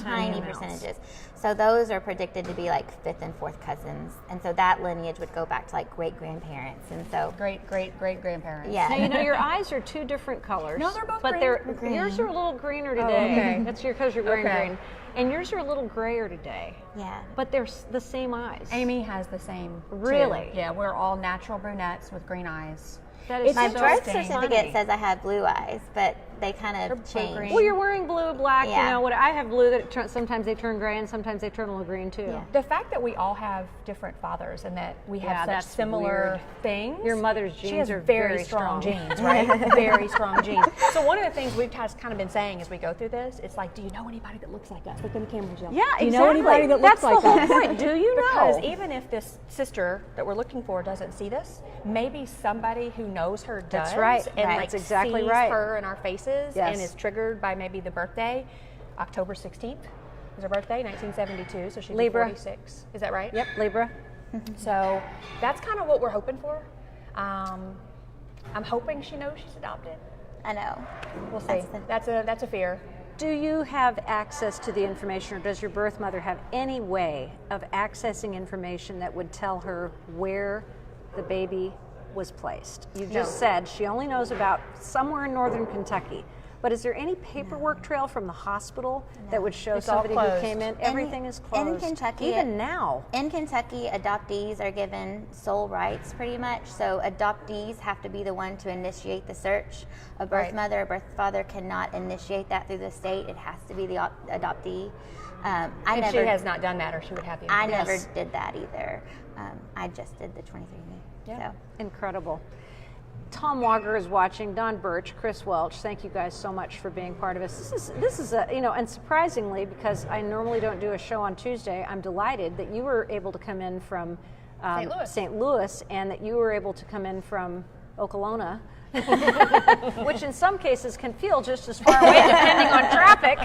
tiny percentages. So those are predicted to be like fifth and fourth cousins, and so that lineage would go back to like great grandparents, and so great grandparents. Yeah. Now, you know, your eyes are two different colors. No, they're both but green. Yours are a little greener today. Oh, okay. That's because you're wearing green, and yours are a little grayer today. Yeah. But they're the same eyes. Amy has the same. Really? Too. Yeah, we're all natural brunettes with green eyes. That is My so birth funny. certificate says I have blue eyes, but they kind of change. blue-green. Well, you're wearing blue, black. Yeah. You know what? I have blue that sometimes they turn gray, and sometimes they turn a little green too. Yeah. The fact that we all have different fathers and that we have such that's similar weird. things. Your mother's she genes has are very strong genes, right? Very strong genes. So one of the things we've kind of been saying as we go through this, it's like, do you know anybody that looks like us? Look in the camera, Jill. Yeah, do you exactly. know anybody that looks That's like the whole us? point. Do you know? Because even if this sister that we're looking for doesn't see this, maybe somebody who knows her does. That's right. And Right. like That's exactly sees right. her in our faces Yes. and is triggered by maybe the birthday. October 16th is her birthday, 1972, so she's Libra. 46. Is that right? Yep, Libra. So that's kind of what we're hoping for. I'm hoping she knows she's adopted. I know. We'll see. That's a fear. Do you have access to the information, or does your birth mother have any way of accessing information that would tell her where the baby was placed? You just said she only knows about somewhere in northern Kentucky. But is there any paperwork trail from the hospital that would show It's all somebody who closed. came in? Everything is closed. In Kentucky, even now. In Kentucky, adoptees are given sole rights pretty much. So adoptees have to be the one to initiate the search. A birth mother or birth father cannot initiate that through the state. It has to be the adoptee. She has not done that, or she would have the I information. never did that either. I just did the 23andMe. Yeah. So. Incredible. Tom Walker is watching, Don Birch, Chris Welch, thank you guys so much for being part of us. This is a, you know, and surprisingly, because I normally don't do a show on Tuesday, I'm delighted that you were able to come in from St. Louis and that you were able to come in from Okolona, which in some cases can feel just as far away depending on traffic.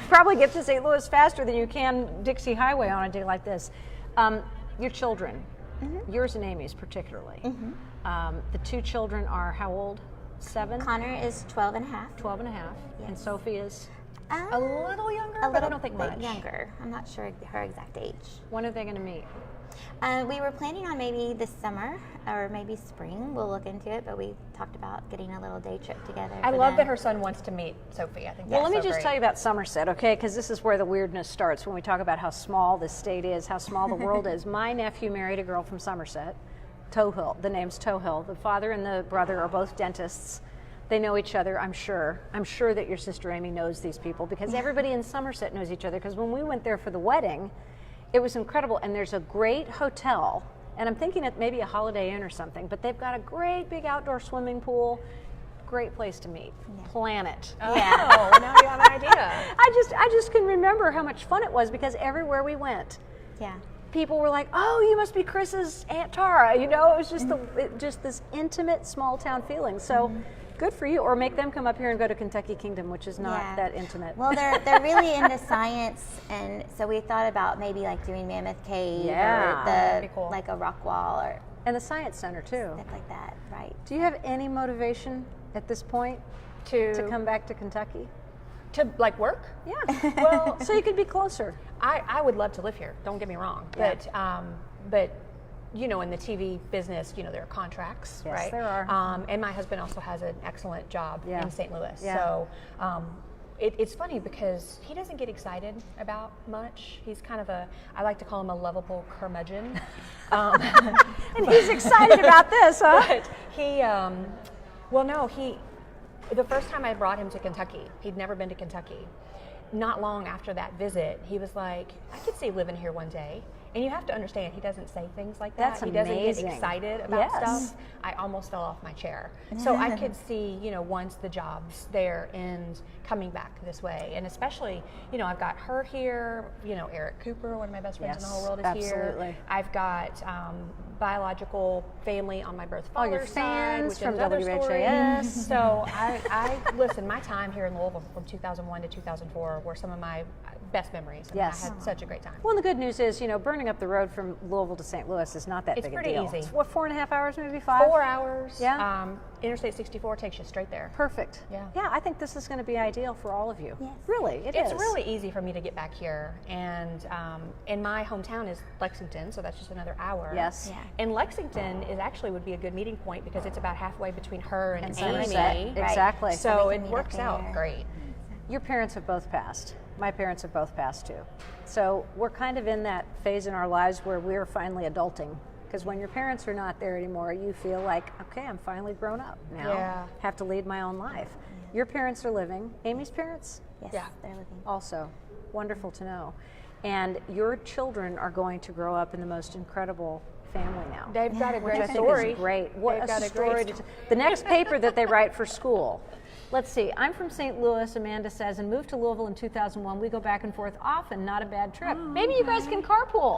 Probably get to St. Louis faster than you can Dixie Highway on a day like this. Your children, yours and Amy's particularly. The two children are how old? 7? Connor is 12 and a half. 12 and a half. Yes. And Sophie is? A little younger, A but little I don't think bit much. younger. I'm not sure her exact age. When are they going to meet? We were planning on maybe this summer or maybe spring. We'll look into it, but we talked about getting a little day trip together. I for love them. that her son wants to meet Sophie. I think Well, that's let me so just great. tell you about Somerset, okay? Because this is where the weirdness starts when we talk about how small this state is, how small the world is. My nephew married a girl from Somerset, Tohill. The name's Tohill. The father and the brother are both dentists. They know each other, I'm sure. I'm sure that your sister Amy knows these people because everybody in Somerset knows each other. Because when we went there for the wedding, it was incredible. And there's a great hotel, and I'm thinking it maybe a Holiday Inn or something, but they've got a great big outdoor swimming pool. Great place to meet. Planet. Oh, now you have an idea. I just can remember how much fun it was because everywhere we went, people were like, "Oh, you must be Chris's Aunt Tara." You know, it was just just this intimate small town feeling. So good for you. Or make them come up here and go to Kentucky Kingdom, which is not that intimate. Well, they're really into science, and so we thought about maybe like doing Mammoth Cave or that'd be cool. like a rock wall or And the Science Center too. stuff like that, right? Do you have any motivation at this point to come back to Kentucky? To like work? Yeah. Well, So you could be closer. I would love to live here. Don't get me wrong, but you know, in the TV business, you know, there are contracts, Yes, right? there are. And my husband also has an excellent job in St. Louis. Yeah. So it's funny because he doesn't get excited about much. He's kind of I like to call him a lovable curmudgeon. And he's excited about this, huh? But the first time I brought him to Kentucky, he'd never been to Kentucky. Not long after that visit, he was like, I could see living here one day. And you have to understand, he doesn't say things like that. That's He doesn't amazing. get excited about Yes. stuff. I almost fell off my chair. So I could see, you know, once the job's there and coming back this way. And especially, you know, I've got her here, you know, Eric Cooper, one of my best friends in the whole world is absolutely. here. I've got biological family on my birth father's your side, fans which from is another story. WHAS. So I listen, my time here in Louisville from 2001 to 2004 were some of my best memories. I mean, Yes. I had such a great time. Well, the good news is, you know, Burn coming up the road from Louisville to St. Louis is not that big a deal. It's pretty easy. It's what, 4.5 hours, maybe 5? 4 hours. Yeah. Interstate 64 takes you straight there. Perfect. Yeah. Yeah, I think this is going to be ideal for all of you. Yes. Really, It's really easy for me to get back here, and my hometown is Lexington, so that's just another hour. Yes. Yeah. And Lexington would be a good meeting point because it's about halfway between her and Amy. Somerset. Right. Exactly. So we it can meet works up out there. great. Your parents have both passed. My parents have both passed too. So we're kind of in that phase in our lives where we're finally adulting. Because when your parents are not there anymore, you feel like, okay, I'm finally grown up now. Yeah. Have to lead my own life. Your parents are living. Amy's parents? Yes, Yeah. they're living. Also. Wonderful to know. And your children are going to grow up in the most incredible family now. They've got a Which I great think story. is great. What They've a got a story. great The next paper that they write for school. Let's see. I'm from St. Louis, Amanda says, and moved to Louisville in 2001. We go back and forth often. Not a bad trip. Maybe you guys can carpool.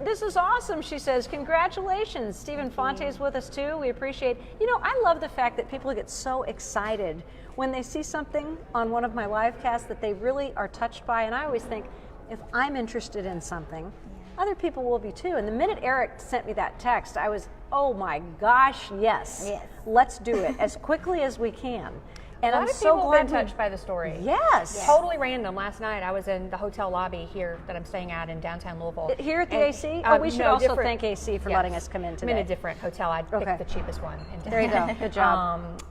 This is awesome, she says. Congratulations. Stephen Fonte is with us too. We appreciate. I love the fact that people get so excited when they see something on one of my live casts that they really are touched by. And I always think, if I'm interested in something, other people will be too. And the minute Eric sent me that text, I was, oh my gosh, yes. Let's do it as quickly as we can. And A I'm lot of so people glad have been touched by the story. Yes. Totally random. Last night I was in the hotel lobby here that I'm staying at in downtown Louisville. Here at the And, AC? We should also different- thank AC for yes. letting us come in today. I'm in a different hotel. I Okay. picked the cheapest one. There you go. Good job.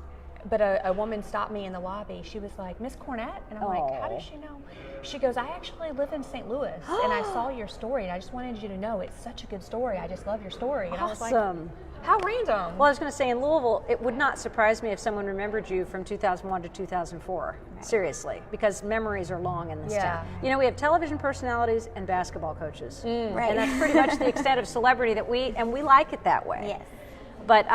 But a woman stopped me in the lobby. She was like, Miss Cornett? And I'm like, how does she know? She goes, I actually live in St. Louis, and I saw your story, and I just wanted you to know it's such a good story. I just love your story. And I was like, Awesome. how random. Well, I was going to say, in Louisville, it would not surprise me if someone remembered you from 2001 to 2004. Seriously, because memories are long in this Yeah. town. We have television personalities and basketball coaches. Right. And that's pretty much the extent of celebrity that we like it that way. Yes. But,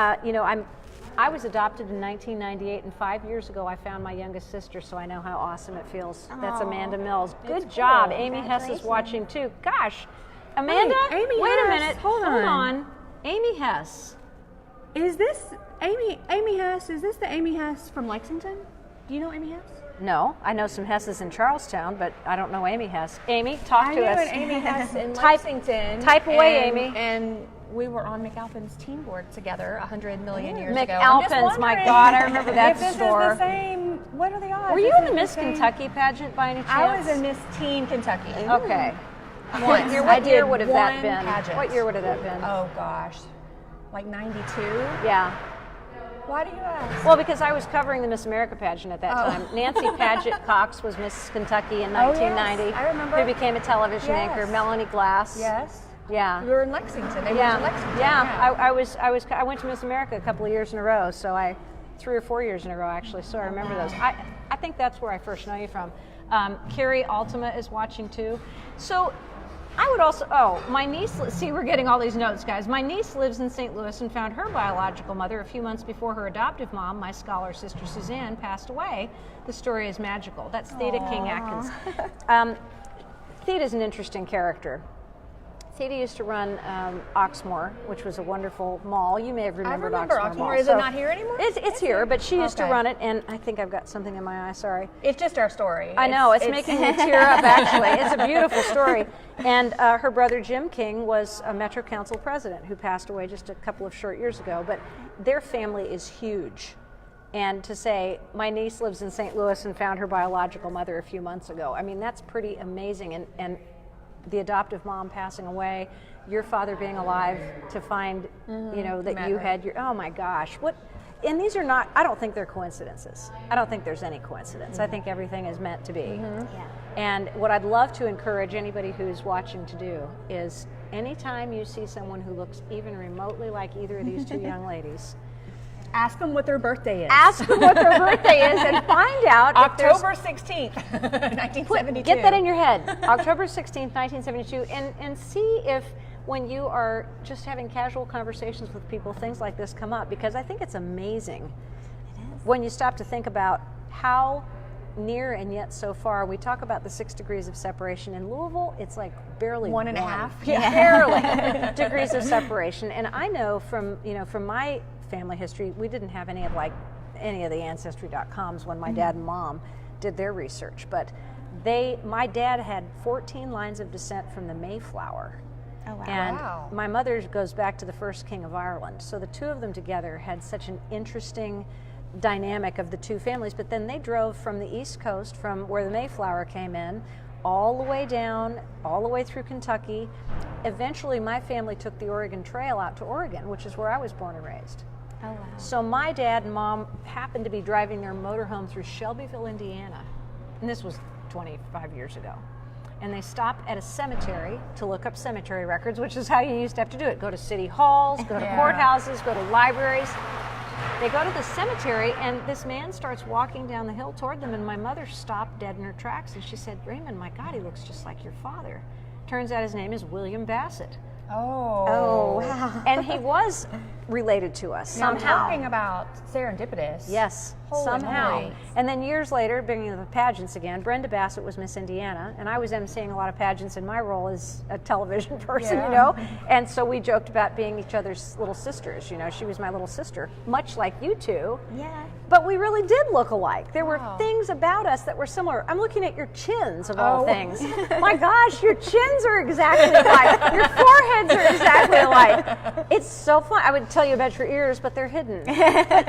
I was adopted in 1998, and 5 years ago I found my youngest sister, so I know how awesome it feels. That's Aw. Amanda Mills. Good It's job. cool. Amy Hess is Congratulations. watching too. Gosh, Amanda, Amy wait a Hess. minute. Hold on. Amy Hess. Is this Amy Hess? Is this the Amy Hess from Lexington? Do you know Amy Hess? No, I know some Hesses in Charlestown, but I don't know Amy Hess. Amy, talk I to knew us. an Amy Hess in Type- Lexington. type away, and- Amy. And we were on McAlpin's team board together 100 million years ago. I'm just McAlpin's, my wondering God, I remember that if this store. is the same. What are the odds? Were you This in the is Miss same- Kentucky pageant by any chance? I was in Miss Teen Kentucky. Okay. Once. What I year did would have that one been? pageant. What year would have that been? Oh gosh, like 92. Yeah. Why do you ask? Well, because I was covering the Miss America pageant at that time. Nancy Paget Cox was Miss Kentucky in 1990. yes, I remember. Who became a television Yes. anchor. Melanie Glass. Yes. Yeah. You were in Lexington. They Yeah. went to Lexington. Yeah. I went to Miss America a couple of years in a row. So 3 or 4 years in a row actually. So I remember those. I think that's where I first know you from. Carrie Altima is watching too. So I would also, my niece, see, we're getting all these notes, guys. My niece lives in St. Louis and found her biological mother a few months before her adoptive mom, my scholar sister Suzanne, passed away. The story is magical. That's Theda King Atkins. Theda's an interesting character. Theda used to run Oxmoor, which was a wonderful mall. You may have remembered remember Oxmoor Oxmoor. Mall. Is it not here anymore? It's here, but she used to Okay. run it, and I think I've got something in my eye, sorry. It's just our story. I know, it's making me tear up, actually. It's a beautiful story. And her brother Jim King was a Metro Council president who passed away just a couple of short years ago. But their family is huge. And to say, my niece lives in St. Louis and found her biological mother a few months ago, I mean, that's pretty amazing. And the adoptive mom passing away, your father being alive to find, that you had your, oh my gosh. And these are not, I don't think they're coincidences. I don't think there's any coincidence. I think everything is meant to be. Yeah. And what I'd love to encourage anybody who's watching to do is anytime you see someone who looks even remotely like either of these two young ladies, Ask them what their birthday is. ask them what their birthday is and find out October 16th, 1972. Get that in your head. October 16th, 1972, and see if when you are just having casual conversations with people, things like this come up, because I think it's amazing when you stop to think about how near and yet so far. We talk about the 6 degrees of separation. In Louisville, it's like barely 1.5. Barely degrees of separation. And I know from my family history, we didn't have any of the ancestry.coms when my dad and mom did their research, but My dad had 14 lines of descent from the Mayflower. Oh, wow. And my mother goes back to the first king of Ireland. So the two of them together had such an interesting dynamic of the two families. But then they drove from the East Coast, from where the Mayflower came in, all the way down, all the way through Kentucky. Eventually, my family took the Oregon Trail out to Oregon, which is where I was born and raised. Oh, wow. So my dad and mom happened to be driving their motorhome through Shelbyville, Indiana. And this was 25 years ago. And they stopped at a cemetery to look up cemetery records, which is how you used to have to do it. Go to city halls, go to courthouses, go to libraries. They go to the cemetery, and this man starts walking down the hill toward them, and my mother stopped dead in her tracks, and she said, Raymond, my God, he looks just like your father. Turns out his name is William Bassett. Oh, wow. And he was related to us somehow. Now, talking about serendipitous. Yes, Holy somehow. moly. And then years later, bringing the pageants again, Brenda Bassett was Miss Indiana, and I was emceeing a lot of pageants in my role as a television person, Yeah. you know. And so we joked about being each other's little sisters, you know. She was my little sister, much like you two. Yeah. But we really did look alike. There were Wow. things about us that were similar. I'm looking at your chins, of all Oh. things. My gosh, your chins are exactly alike. Your foreheads are exactly alike. It's so fun. I would tell you about your ears, but they're hidden.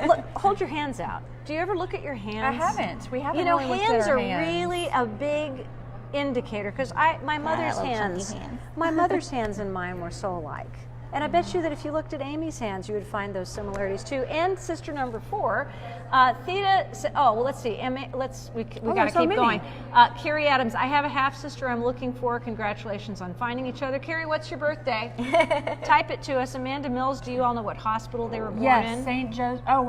Look, hold your hands out. Do you ever look at your hands? I haven't. We haven't. You know, really looked at hands our are hands. really a big indicator, because my mother's little chunky hands, hands. my mother's hands and mine were so alike. And I bet you that if you looked at Amy's hands, you would find those similarities too. And sister number 4, Theta. Let's see. Emma, we got to so keep many. going. Carrie Adams. I have a half sister I'm looking for. Congratulations on finding each other. Carrie, what's your birthday? Type it to us. Amanda Mills. Do you all know what hospital they were born Yes, in? St. Joseph. Oh,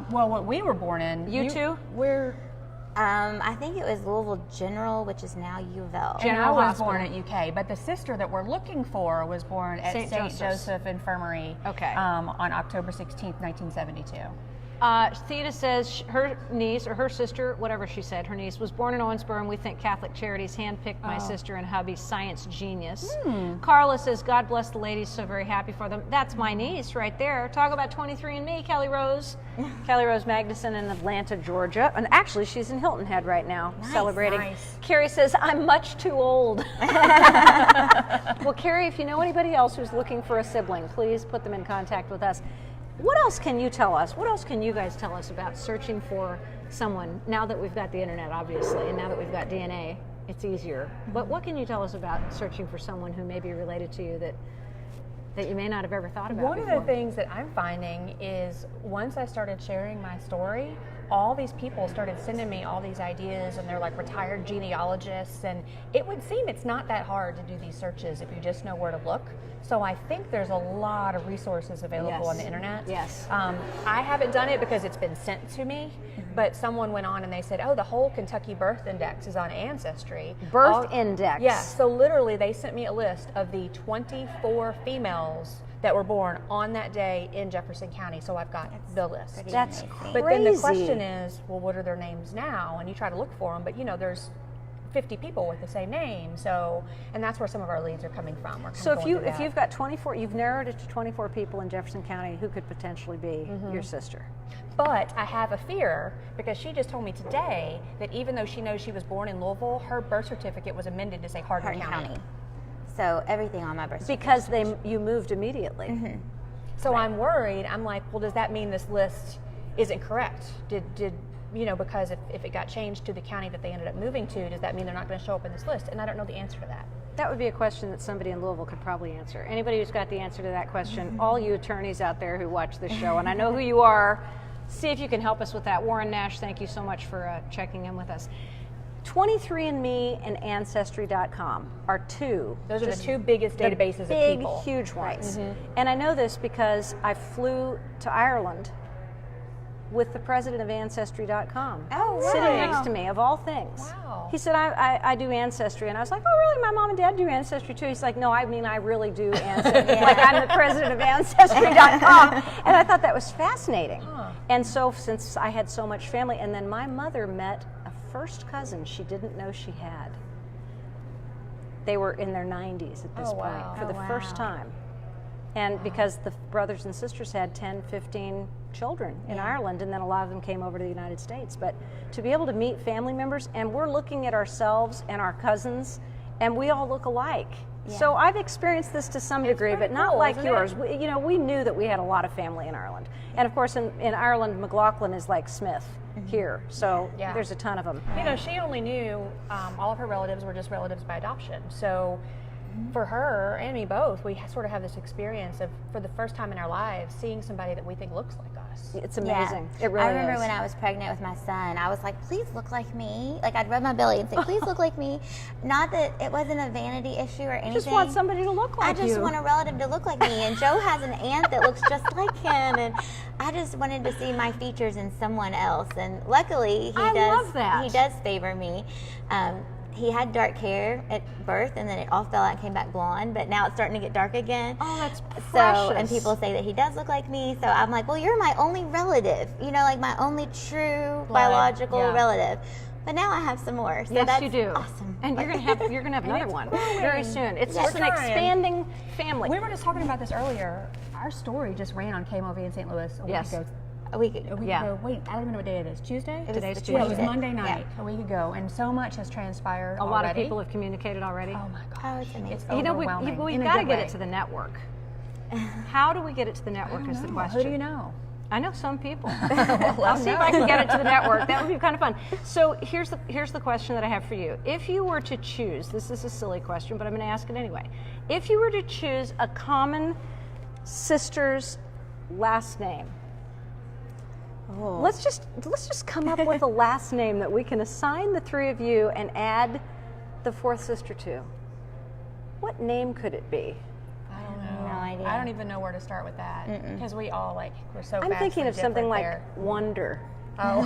well, what we were born in. You two? We're. I think it was Louisville General, which is now U of L. And I General was Hospital. born at UK, but the sister that we're looking for was born at St. St. Joseph's. Joseph Infirmary. Okay. On October 16th, 1972. Theta says her niece, or her sister, whatever she said, her niece, was born in Owensboro, and we think Catholic Charities handpicked my sister and hubby, science genius. Carla says, God bless the ladies, so very happy for them. That's my niece right there. Talk about 23andMe, Kelly Rose. Kelly Rose Magnuson in Atlanta, Georgia. And actually, she's in Hilton Head right now, celebrating. Nice. Carrie says, I'm much too old. Well, Carrie, if you know anybody else who's looking for a sibling, please put them in contact with us. What else can you tell us? What else can you guys tell us about searching for someone now that we've got the internet, obviously, and now that we've got DNA, it's easier. But what can you tell us about searching for someone who may be related to you that you may not have ever thought about One before? of the things that I'm finding is once I started sharing my story, all these people started sending me all these ideas, and they're like retired genealogists, and it would seem it's not that hard to do these searches if you just know where to look. So I think there's a lot of resources available on the internet. Yes. I haven't done it because it's been sent to me, but someone went on and they said, oh, the whole Kentucky birth index is on Ancestry. Birth index. Yeah, so literally they sent me a list of the 24 females that were born on that day in Jefferson County, so I've got the list. pretty That's amazing. But then the crazy. question is, well, what are their names now? And you try to look for them, but you know, there's 50 people with the same name, so, and that's where some of our leads are coming from. We're kind So of if going through that. you've got 24, you've narrowed it to 24 people in Jefferson County who could potentially be your sister. But I have a fear because she just told me today that even though she knows she was born in Louisville, her birth certificate was amended to say Hardin Hardin County. County. So everything on my birth certificate. Because you moved immediately. So I'm worried. I'm like, well, does that mean this list isn't correct? Did you know, because if it got changed to the county that they ended up moving to, does that mean they're not going to show up in this list? And I don't know the answer to that. That would be a question that somebody in Louisville could probably answer. Anybody who's got the answer to that question, all you attorneys out there who watch this show, and I know who you are, see if you can help us with that. Warren Nash, thank you so much for checking in with us. 23andMe and Ancestry.com are two. Those are the two biggest databases of big, people. huge ones. And I know this because I flew to Ireland with the president of Ancestry.com. Oh, Sitting wow. next to me, of all things. Wow. He said, I do Ancestry. And I was like, oh, really? My mom and dad do Ancestry too. He's like, no, I mean, I really do Ancestry. Like, I'm the president of Ancestry.com. And I thought that was fascinating. And so, since I had so much family, and then my mother met a first cousin she didn't know she had. They were in their 90s at this point wow. for the first time. And because the brothers and sisters had 10, 15 children in Ireland, and then a lot of them came over to the United States. But to be able to meet family members, and we're looking at ourselves and our cousins, and we all look alike. Yeah. So I've experienced this to some degree, but not cool, like yours. We knew that we had a lot of family in Ireland. And of course, in Ireland, McLaughlin is like Smith here. So there's a ton of them. You know, she only knew all of her relatives were just relatives by adoption. So for her and me both, we sort of have this experience of, for the first time in our lives, seeing somebody that we think looks like us. It's amazing. It really is. I remember when I was pregnant with my son, I was like, please look like me. Like, I'd rub my belly and say, please look like me. Not that it wasn't a vanity issue or anything. You just want somebody to look like you. I just want a relative to look like me. And Joe has an aunt that looks just like him. And I just wanted to see my features in someone else. And luckily, he does favor me. He had dark hair at birth, and then it all fell out and came back blonde, but now it's starting to get dark again. Oh, that's precious. So, and people say that he does look like me, so I'm like, well, you're my only relative, you know, like my only true biological relative. But now I have some more, so yes, that's you do. Awesome. And you're gonna have another one very soon. It's just an expanding family. We were just talking about this earlier. Our story just ran on KMOV in St. Louis a week ago. A week ago. Wait, I don't even know what day it is. Tuesday? Today's Tuesday. Yeah, it was Monday night a week ago, and so much has transpired. A lot of people have communicated already. Oh my gosh. Oh, it's amazing. It's overwhelming. We've got to get it to the network. How do we get it to the network is the question. Who do you know? I know some people. I'll see if I can get it to the network. That would be kind of fun. So here's the question that I have for you. If you were to choose, this is a silly question, but I'm going to ask it anyway. If you were to choose a common sister's last name, let's just come up with a last name that we can assign the three of you and add the fourth sister to. What name could it be? I don't know. No idea. I don't even know where to start with that because we all we're so. I'm thinking of something like Wonder. Oh.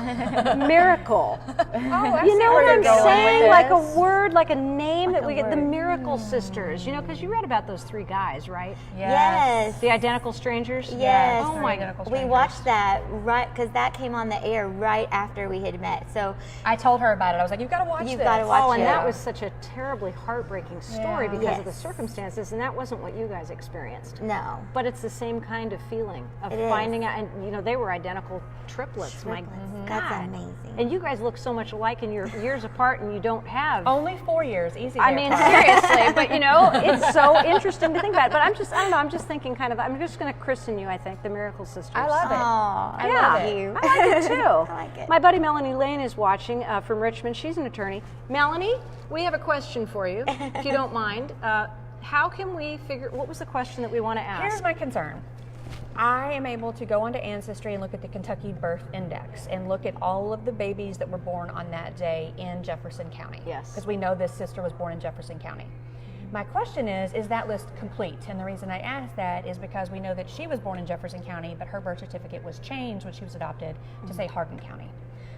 Miracle. I you know what I'm saying? Like a this. word, like a name that we get, the Miracle Sisters. You know, because you read about those three guys, right? Yes. The Identical Strangers? Yes. Oh my God. We watched that right because that came on the air right after we had met. So I told her about it. I was like, "You've got to watch this." You've got to watch it. Oh, and that was such a terribly heartbreaking story because of the Yes. circumstances, and that wasn't what you guys experienced. No. But it's the same kind of feeling of It is. finding out, and you know, they were identical triplets. My That's God. amazing. And you guys look so much alike, and you're years apart, and you don't have. Only 4 years, easy. I mean, seriously, but you know, it's so interesting to think about. But I don't know, I'm just thinking kind of, I'm just going to christen you, I think, the Miracle Sisters. I love it. I love you. I like it too. I like it. My buddy Melanie Lane is watching from Richmond. She's an attorney. Melanie, we have a question for you, if you don't mind. How can we what was the question that we want to ask? Here's my concern. I am able to go onto Ancestry and look at the Kentucky Birth Index and look at all of the babies that were born on that day in Jefferson County. Yes. Because we know this sister was born in Jefferson County. My question is that list complete? And the reason I ask that is because we know that she was born in Jefferson County, but her birth certificate was changed when she was adopted to say Hardin County.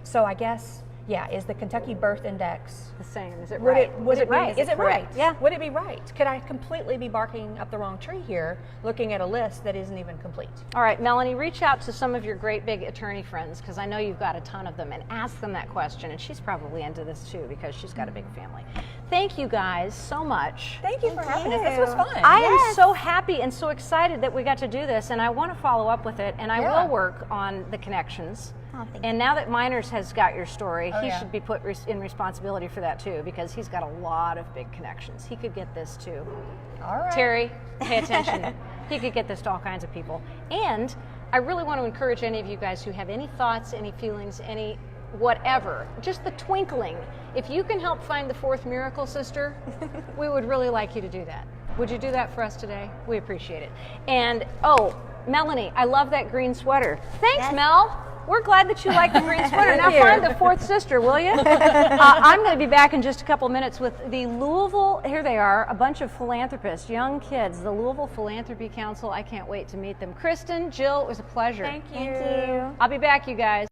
So I guess, is the Kentucky Birth Index the same? Is it right? Is it right? Is it right? Yeah. Would it be right? Could I completely be barking up the wrong tree here, looking at a list that isn't even complete? All right, Melanie, reach out to some of your great big attorney friends, because I know you've got a ton of them, and ask them that question. And she's probably into this too, because she's got a big family. Thank you guys so much. Thank you for having us. This was fun. I am so happy and so excited that we got to do this, and I want to follow up with it, and I will work on the connections. Oh, and now that Miners has got your story, he should be put in responsibility for that too, because he's got a lot of big connections. He could get this too. All right. Terry, pay attention. He could get this to all kinds of people. And I really want to encourage any of you guys who have any thoughts, any feelings, any whatever, just the twinkling. If you can help find the fourth Miracle Sister, we would really like you to do that. Would you do that for us today? We appreciate it. And, Melanie, I love that green sweater. Thanks, Mel. We're glad that you like the green sweater. Now find the fourth sister, will you? I'm going to be back in just a couple minutes with the Louisville, here they are, a bunch of philanthropists, young kids, the Louisville Philanthropy Council. I can't wait to meet them. Kristen, Jill, it was a pleasure. Thank you. Thank you. I'll be back, you guys.